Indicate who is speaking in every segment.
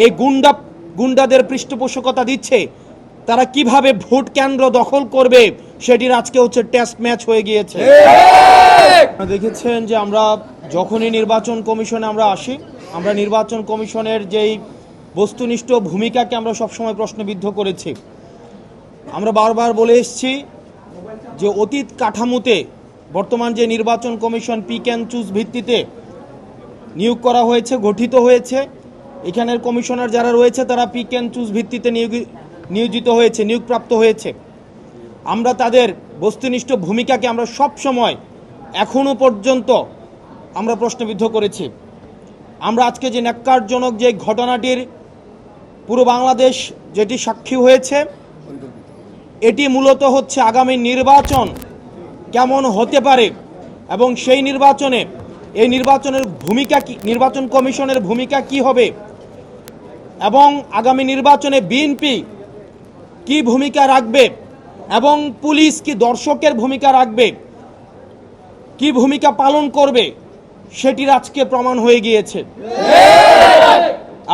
Speaker 1: এই গুন্ডাদের পৃষ্ঠপোষকতা দিচ্ছে, তারা কিভাবে ভোট কেন্দ্র দখল করবে সেটির আজকে হচ্ছে টেস্ট ম্যাচ হয়ে গিয়েছে। আপনারা দেখেছেন যে আমরা যখনই নির্বাচন কমিশনে আমরা আসি, আমরা নির্বাচন কমিশনের যেই বস্তুনিষ্ঠ ভূমিকাকে আমরা সবসময় প্রশ্নবিদ্ধ করেছি। আমরা বারবার বলে এসেছি যে অতীত কাঠামোতে বর্তমান যে নির্বাচন কমিশন পিক অ্যান্ড চুজ ভিত্তিতে নিয়োগ করা হয়েছে, গঠিত হয়েছে, এখানের কমিশনার যারা রয়েছে তারা পিক অ্যান্ড চুজ ভিত্তিতে নিয়োজিত হয়েছে, নিয়োগপ্রাপ্ত হয়েছে। আমরা তাদের বস্তুনিষ্ঠ ভূমিকাকে আমরা সব সময় এখনও পর্যন্ত আমরা প্রশ্নবিদ্ধ করেছি। আমরা আজকে যে ন্যাক্কারজনক যে ঘটনাটির পুরো বাংলাদেশ যেটি সাক্ষী হয়েছে, এটি মূলত হচ্ছে আগামী নির্বাচন কেমন হতে পারে এবং সেই নির্বাচনে এই নির্বাচনের ভূমিকা কি, নির্বাচন কমিশনের ভূমিকা কি হবে এবং আগামী নির্বাচনে বিএনপি কি ভূমিকা রাখবে এবং পুলিশ কি দর্শকের ভূমিকা রাখবে, কি ভূমিকা পালন করবে, সেটির আজকে প্রমাণ হয়ে গিয়েছে।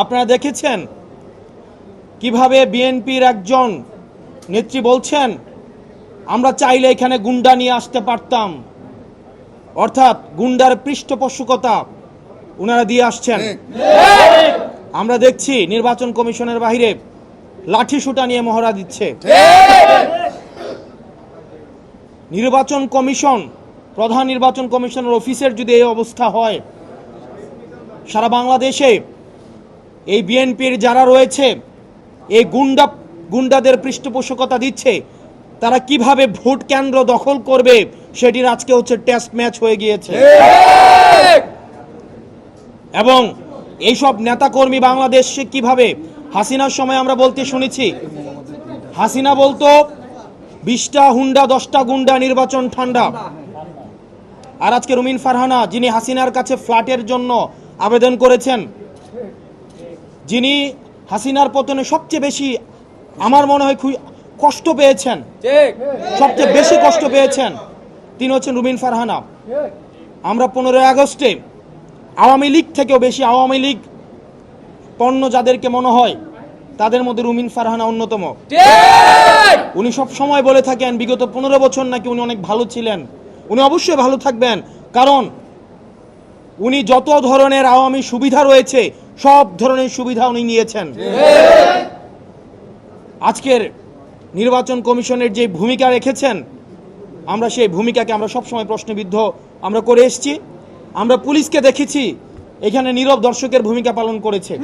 Speaker 1: আপনারা দেখেছেন কিভাবে বিএনপির একজন নেত্রী বলছেন আমরা চাইলে এখানে গুন্ডা নিয়ে আসতে পারতাম, অর্থাৎ গুন্ডার পৃষ্ঠপোষকতা ওনারা দিয়ে আসছেন। আমরা দেখছি নির্বাচন কমিশনের বাইরে লাঠি সুটা নিয়ে মহড়া দিচ্ছে। নির্বাচন কমিশন, প্রধান নির্বাচন কমিশনের অফিসের যদি এই অবস্থা হয়, সারা বাংলাদেশে এই বিএনপির যারা রয়েছে এই গুন্ডাদের পৃষ্ঠপোষকতা দিচ্ছে, তারা কিভাবে ভোট কেন্দ্র দখল করবে সেটির আজকে হচ্ছে টেস্ট ম্যাচ হয়ে গিয়েছে। এবং এইসব নেতাকর্মী বাংলাদেশে কিভাবে, হাসিনার সময় আমরা বলতে শুনেছি, হাসিনা বলতো 20টা হুন্ডা 10টা গুন্ডা নির্বাচন ঠান্ডা। আর আজকে রুমিন ফারহানা, যিনি হাসিনার কাছে ফ্ল্যাটের জন্য আবেদন করেছেন, যিনি হাসিনার পতনে সবচেয়ে বেশি আমার মনে হয় কষ্ট পেয়েছেন, সবচেয়ে বেশি কষ্ট পেয়েছেন, তিনি হচ্ছেন রুমিন ফারহানা। আমরা 15 আগস্টে আওয়ামী লীগ থেকেও বেশি আওয়ামী লীগ পণ্য যাদেরকে মনে হয় তাদের মধ্যে রুমিন ফারহানা অন্যতম। উনি সব সময় বলে থাকেন বিগত 15 বছর নাকি উনি অনেক ভালো ছিলেন। উনি অবশ্যই ভালো থাকবেন, কারণ উনি যত ধরনের আওয়ামী সুবিধা রয়েছে সব ধরনের সুবিধা উনি নিয়েছেন। আজকের নির্বাচন কমিশনের যে ভূমিকা রেখেছেন, আমরা সেই ভূমিকাকে আমরা সবসময় প্রশ্নবিদ্ধ আমরা করে এসেছি। আমরা পুলিশকে দেখেছি এখানে নীরব দর্শকের ভূমিকা পালন করেছে।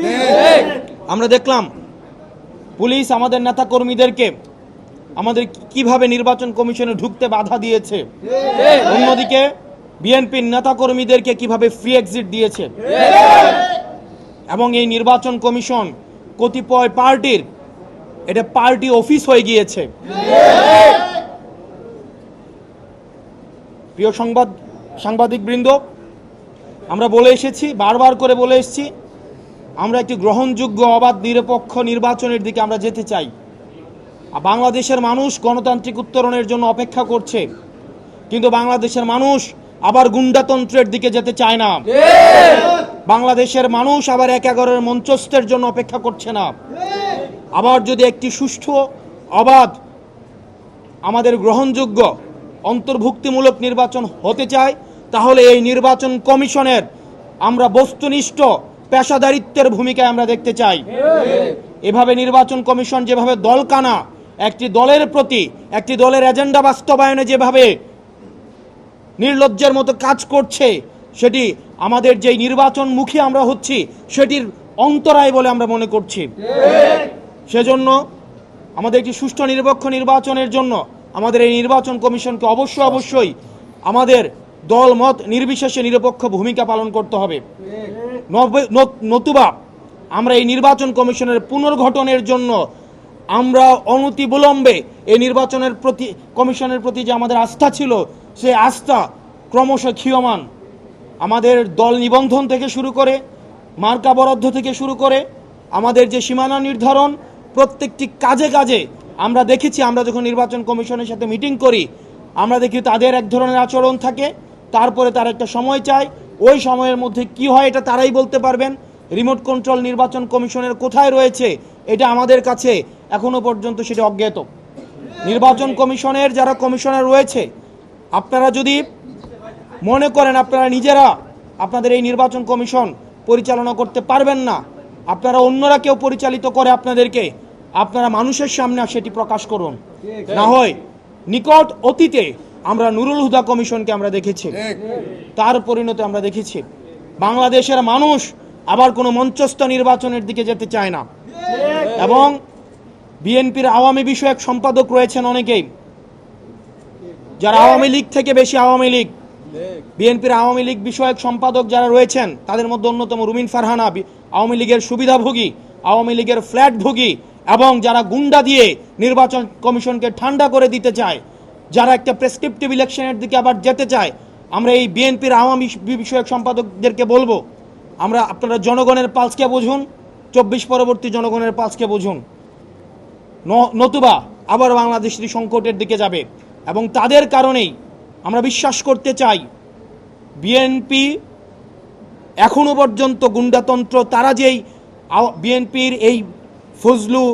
Speaker 1: আমরা দেখলাম পুলিশ আমাদের নেতা কর্মীদেরকে আমাদের কিভাবে নির্বাচন কমিশনে ঢুকতে বাধা দিয়েছে, অন্যদিকে বিএনপির নেতা কর্মীদেরকে কিভাবে ফ্রি এক্সিট দিয়েছে। এবং এই নির্বাচন কমিশন কতিপয় পার্টির এটা পার্টি অফিস হয়ে গিয়েছে। প্রিয় সাংবাদিকবৃন্দ, আমরা বলে এসেছি, বারবার করে বলে এসেছি, আমরা একটি গ্রহণযোগ্য অবাধ নিরপেক্ষ নির্বাচনের দিকে আমরা যেতে চাই। বাংলাদেশের মানুষ গণতান্ত্রিক উত্তরণের জন্য অপেক্ষা করছে, কিন্তু বাংলাদেশের মানুষ আবার গুন্ডাতন্ত্রের দিকে যেতে চায় না। বাংলাদেশের মানুষ আবার ১/১১ মঞ্চস্থের জন্য অপেক্ষা করছে না। আবার যদি একটি সুষ্ঠু, অবাধ, আমাদের গ্রহণযোগ্য অন্তর্ভুক্তিমূলক নির্বাচন হতে চায়, তাহলে এই নির্বাচন কমিশনের আমরা বস্তুনিষ্ঠ পেশাদারিত্বের ভূমিকায় আমরা দেখতে চাই। এভাবে নির্বাচন কমিশন যেভাবে দলকানা একটি দলের প্রতি, একটি দলের এজেন্ডা বাস্তবায়নে যেভাবে নির্লজ্জের মতো কাজ করছে, সেটি আমাদের যে নির্বাচন মুখী আমরা হচ্ছি সেটির অন্তরায় বলে আমরা মনে করছি। সেজন্য আমাদের একটি সুষ্ঠু নিরপেক্ষ নির্বাচনের জন্য আমাদের এই নির্বাচন কমিশনকে অবশ্যই আমাদের দল মত নির্বিশেষে নিরপেক্ষ ভূমিকা পালন করতে হবে। নতুবা আমরা এই নির্বাচন কমিশনের পুনর্গঠনের জন্য আমরা অনতিবিলম্বে এই নির্বাচনের প্রতি, কমিশনের প্রতি যে আমাদের আস্থা ছিল, সেই আস্থা ক্রমশ ক্ষীয়মান। আমাদের দল নিবন্ধন থেকে শুরু করে, মার্কা বরাদ্দ থেকে শুরু করে, আমাদের যে সীমানা নির্ধারণ, প্রত্যেকটি কাজে কাজে আমরা দেখেছি, আমরা যখন নির্বাচন কমিশনের সাথে মিটিং করি আমরা দেখি তাদের এক ধরনের আচরণ থাকে, তারপরে তার একটা সময় চায়, ওই সময়ের মধ্যে কি হয় এটা তারাই বলতে পারবেন। রিমোট কন্ট্রোল নির্বাচন কমিশনের কোথায় রয়েছে এটা আমাদের কাছে এখনো পর্যন্ত সেটা অজ্ঞাত। নির্বাচন কমিশনের যারা কমিশনার রয়েছে, আপনারা যদি মনে করেন আপনারা নিজেরা আপনাদের এই নির্বাচন কমিশন পরিচালনা করতে পারবেন না, আপনারা অন্যরা কেউ পরিচালিত করে আপনাদেরকে, আপনারা মানুষের সামনে সেটি প্রকাশ করুন। না হয় নিকট অতীতে আমরা নুরুল হুদা কমিশনকে আমরা দেখেছি, তার পরিণতি আমরা দেখেছি। বাংলাদেশের মানুষ আবার কোনো মঞ্চস্থ নির্বাচনের দিকে যেতে চায় না। এবং বিএনপির আওয়ামী বিষয়ক সম্পাদক রয়েছেন অনেকেই, যারা আওয়ামী লীগ থেকে বেশি আওয়ামী লীগ। বিএনপির আওয়ামী লীগ বিষয়ক সম্পাদক যারা রয়েছেন তাদের মধ্যে অন্যতম রুমিন ফারহানা, আওয়ামী লীগের সুবিধাভোগী, আওয়ামী লীগের ফ্ল্যাটভোগী, এবং যারা গুন্ডা দিয়ে নির্বাচন কমিশনকে ঠান্ডা করে দিতে চায়, যারা একটা প্রেসক্রিপটিভ ইলেকশনের দিকে আবার যেতে চায়। আমরা এই বিএনপির আওয়ামী বিষয়ক সম্পাদকদেরকে বলবো, আপনারা জনগণের পালসকে বুঝুন, 24 পরবর্তী জনগণের পালসকে বুঝুন, নতুবা আবার বাংলাদেশের সংকটের দিকে যাবে। এবং তাদের কারণেই আমরা বিশ্বাস করতে চাই বিএনপি এখনো পর্যন্ত গুন্ডাতন্ত্র, তারা যেই বিএনপির এই ফজলু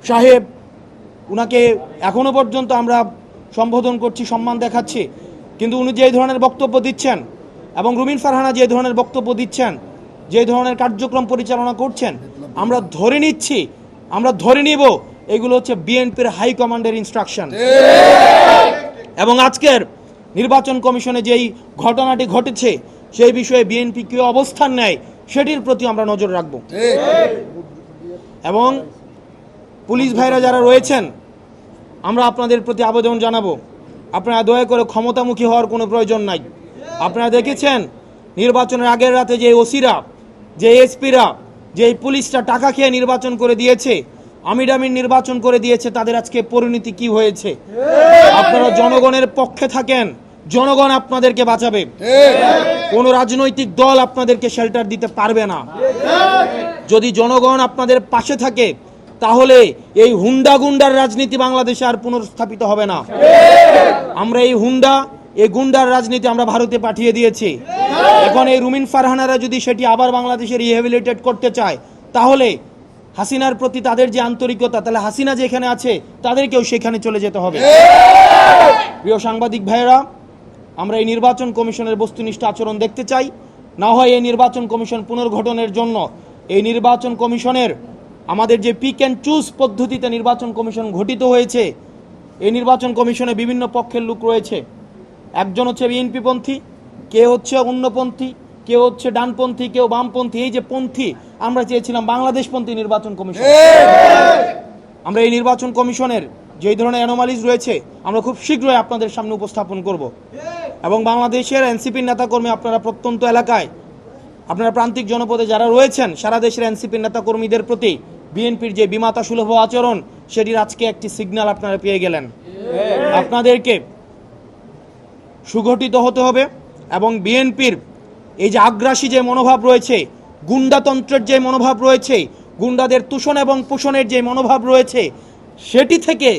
Speaker 1: সাহেব, উনাকে এখনো পর্যন্ত আমরা সম্বোধন করছি, সম্মান দেখাচ্ছি, কিন্তু উনি যে ধরনের বক্তব্য দিচ্ছেন এবং রুমিন ফারহানা যে ধরনের বক্তব্য দিচ্ছেন, যে ধরনের কার্যক্রম পরিচালনা করছেন, আমরা ধরে নিব এগুলো হচ্ছে বিএনপির হাই কমান্ডের ইনস্ট্রাকশন। এবং আজকের নির্বাচন কমিশনে যেই ঘটনাটি ঘটেছে সেই বিষয়ে বিএনপি কি অবস্থান নেয় সেটির প্রতি আমরা নজর রাখব। এবং পুলিশ ভাইরা যারা রয়েছেন, আমরা আপনাদের প্রতি আবেদন জানাবো, আপনারা দয়া করে ক্ষমতামুখী হওয়ার কোনো প্রয়োজন নাই। আপনারা দেখেছেন নির্বাচনের আগের রাতে যে ওসিরা, যে এসপিরা, যে পুলিশরা টাকা খেয়ে নির্বাচন করে দিয়েছে, আমিরামিন নির্বাচন করে দিয়েছে, তাদের আজকে পরিণতি কি হয়েছে। আপনারা জনগণের পক্ষে থাকেন, জনগণ আপনাদেরকে বাঁচাবে, কোন রাজনৈতিক দল আপনাদেরকে শেল্টার দিতে পারবে না। যদি জনগণ আপনাদের পাশে থাকে তাহলে এই হুন্ডা গুন্ডার রাজনীতি বাংলাদেশে আর পুনর্স্থাপিত হবে না। আমরা এই গুন্ডার রাজনীতি আমরা ভারতে পাঠিয়ে দিয়েছি। এখন এই রুমিন ফারহানারা যদি সেটি আবার বাংলাদেশে রিহ্যাবিলিটেট করতে চায়, তাহলে হাসিনার প্রতি তাদের যে আন্তরিকতা, তাহলে হাসিনা যেখানে আছে তাদেরকেও সেখানে চলে যেতে হবে। প্রিয় সাংবাদিক ভাইয়েরা, আমরা এই নির্বাচন কমিশনের বস্তুনিষ্ঠ আচরণ দেখতে চাই। না হয় এই নির্বাচন কমিশন পুনর্গঠনের জন্য এই নির্বাচন কমিশনের আমাদের যে পিক অ্যান্ড চুজ পদ্ধতিতে নির্বাচন কমিশন গঠিত হয়েছে, এই নির্বাচন কমিশনে বিভিন্ন পক্ষের লোক রয়েছে। একজন হচ্ছে বিএনপিপন্থী, কেউ হচ্ছে অন্যপন্থী, কেউ হচ্ছে ডানপন্থী, কেউ বামপন্থী। এই যে পন্থী, আমরা চেয়েছিলাম বাংলাদেশপন্থী নির্বাচন কমিশন। আমরা এই নির্বাচন কমিশনের যেই ধরনের অ্যানোমালিজ রয়েছে আমরা খুব শীঘ্রই আপনাদের সামনে উপস্থাপন করব। এবং বাংলাদেশের এনসিপির নেতাকর্মী, আপনারা প্রত্যন্ত এলাকায়, আপনারা প্রান্তিক জনপদে যারা রয়েছেন, সারা দেশের এনসিপির নেতাকর্মীদের প্রতি বিএনপির যে বিমাতা সুলভ আচরণ, সেটির আজকে একটি সিগন্যাল আপনারা পেয়ে গেলেন। আপনাদেরকে সুগঠিত হতে হবে এবং বিএনপির এই যে আগ্রাসী যে মনোভাব রয়েছে, গুন্ডাতন্ত্রের যে মনোভাব রয়েছে, গুন্ডাদের তুষণ এবং পোষণের যে মনোভাব রয়েছে, সেটি থেকে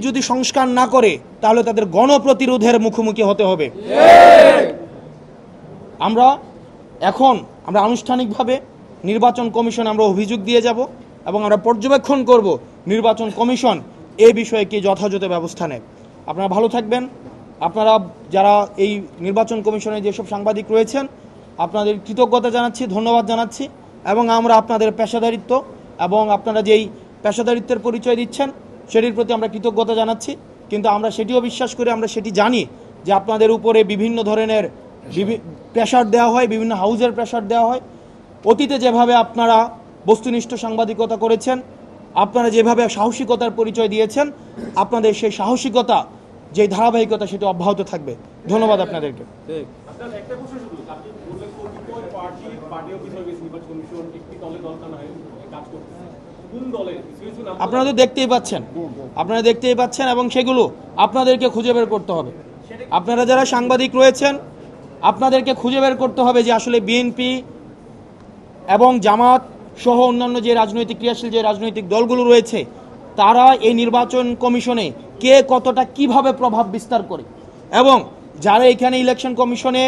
Speaker 1: যদি সংস্কার না করে তাহলে তাদের গণপ্রতিরোধের মুখোমুখি হতে হবে। আমরা আনুষ্ঠানিকভাবে নির্বাচন কমিশন আমরা অভিযোগ দিয়ে যাব এবং আমরা পর্যবেক্ষণ করব নির্বাচন কমিশন এই বিষয়ে কি যথাযথ ব্যবস্থা নেয়। আপনারা ভালো থাকবেন। আপনারা যারা এই নির্বাচন কমিশনে যেসব সাংবাদিক রয়েছেন, আপনাদের কৃতজ্ঞতা জানাচ্ছি, ধন্যবাদ জানাচ্ছি। এবং আমরা আপনাদের পেশাদারিত্ব এবং আপনারা যেই পেশাদারিত্বের পরিচয় দিচ্ছেন সেটির প্রতি আমরা কৃতজ্ঞতা জানাচ্ছি। কিন্তু আমরা সেটিও বিশ্বাস করি, আমরা সেটি জানি যে আপনাদের উপরে বিভিন্ন ধরনের প্রেশার দেওয়া হয়, বিভিন্ন হাউজের প্রেশার দেওয়া হয়। অতীতে যেভাবে আপনারা বস্তুনিষ্ঠ সাংবাদিকতা করেছেন, আপনারা যেভাবে সাহসিকতার পরিচয় দিয়েছেন, আপনাদের সেই সাহসিকতা, যে ধারাবাহিকতা, সেটি অব্যাহত থাকবে। ধন্যবাদ আপনাদেরকে। আপনারা তো দেখতেই পাচ্ছেন এবং সেগুলো আপনাদেরকে খুঁজে বের করতে হবে। আপনারা যারা সাংবাদিক রয়েছেন, আপনাদেরকে খুঁজে বের করতে হবে যে আসলে বিএনপি এবং জামাত সহ অন্যান্য যে রাজনৈতিক ক্রিয়াশীল যে রাজনৈতিক দলগুলো রয়েছে, তারা এই নির্বাচন কমিশনে কে কতটা কিভাবে প্রভাব বিস্তার করে, এবং যারা এখানে ইলেকশন কমিশনে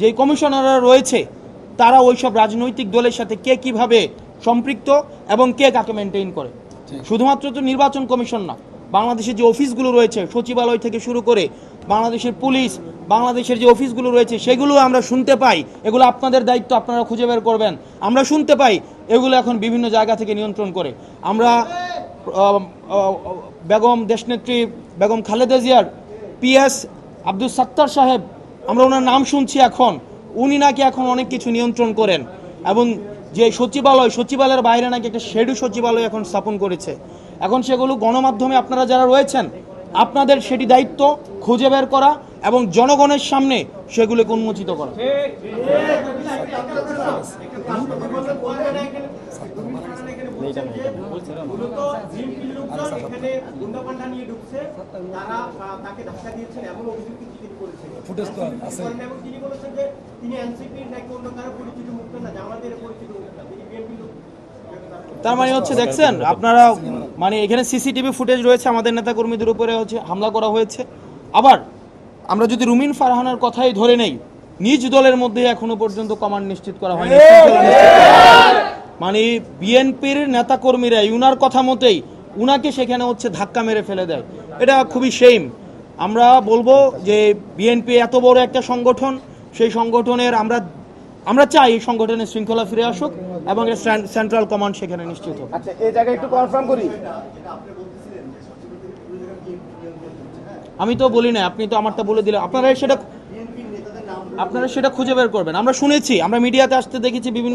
Speaker 1: যে কমিশনাররা রয়েছে তারা ওইসব রাজনৈতিক দলের সাথে কে কিভাবে সম্পৃক্ত এবং কে কাকে মেনটেন করে। শুধুমাত্র তো নির্বাচন কমিশন না, বাংলাদেশের যে অফিসগুলো রয়েছে সচিবালয় থেকে শুরু করে বাংলাদেশের পুলিশ, বাংলাদেশের যে অফিসগুলো রয়েছে সেগুলো আমরা শুনতে পাই, এগুলো আপনাদের দায়িত্ব, আপনারা খুঁজে বের করবেন। আমরা শুনতে পাই এগুলো এখন বিভিন্ন জায়গা থেকে নিয়ন্ত্রণ করে। আমরা বেগম দেশনেত্রী বেগম খালেদা জিয়ার পিএস আব্দুল সাত্তার সাহেব, আমরা ওনার নাম শুনছি এখন, উনি নাকি এখন অনেক কিছু নিয়ন্ত্রণ করেন এবং যে সচিবালয়ের বাইরে নাকি একটা শেডু সচিবালয় এখন স্থাপন করেছে। এখন সেগুলো গণমাধ্যমে আপনারা যারা রয়েছেন আপনাদের সেটি দায়িত্ব খুঁজে বের করা এবং জনগণের সামনে সেগুলোকে উন্মোচিত করা। তার মানে হচ্ছে দেখছেন আপনারা, মানে এখানে সিসিটিভি ফুটেজ রয়েছে, আমাদের নেতাকর্মীদের উপরে হচ্ছে হামলা করা হয়েছে। আবার আমরা যদি রুমিন ফারহানার কথাই ধরে নেই, নিজ দলের মধ্যে এখনো পর্যন্ত কমান্ড নিশ্চিত করা হয়নি, মানে বিএনপির নেতাকর্মীরা উনার কথা মতেই উনাকে সেখানে হচ্ছে ধাক্কা মেরে ফেলে দেয়। এটা খুবই শেম। আমরা বলবো যে বিএনপি এত বড় একটা সংগঠন, সেই সংগঠনের আমরা চাই এই সংগঠনের শৃঙ্খলা ফিরে আসুক এবং সেন্ট্রাল কমান্ড সেখানে নিশ্চিত হোক।
Speaker 2: আচ্ছা, এই জায়গায় একটু কনফার্ম করি,
Speaker 1: আমি তো বলি না, আপনি তো আমারটা বলে দিলেন, আপনারা সেটা খুঁজে বের করবেন। আমরা শুনেছি, আমরা মিডিয়াতে আসতে দেখেছি বিভিন্ন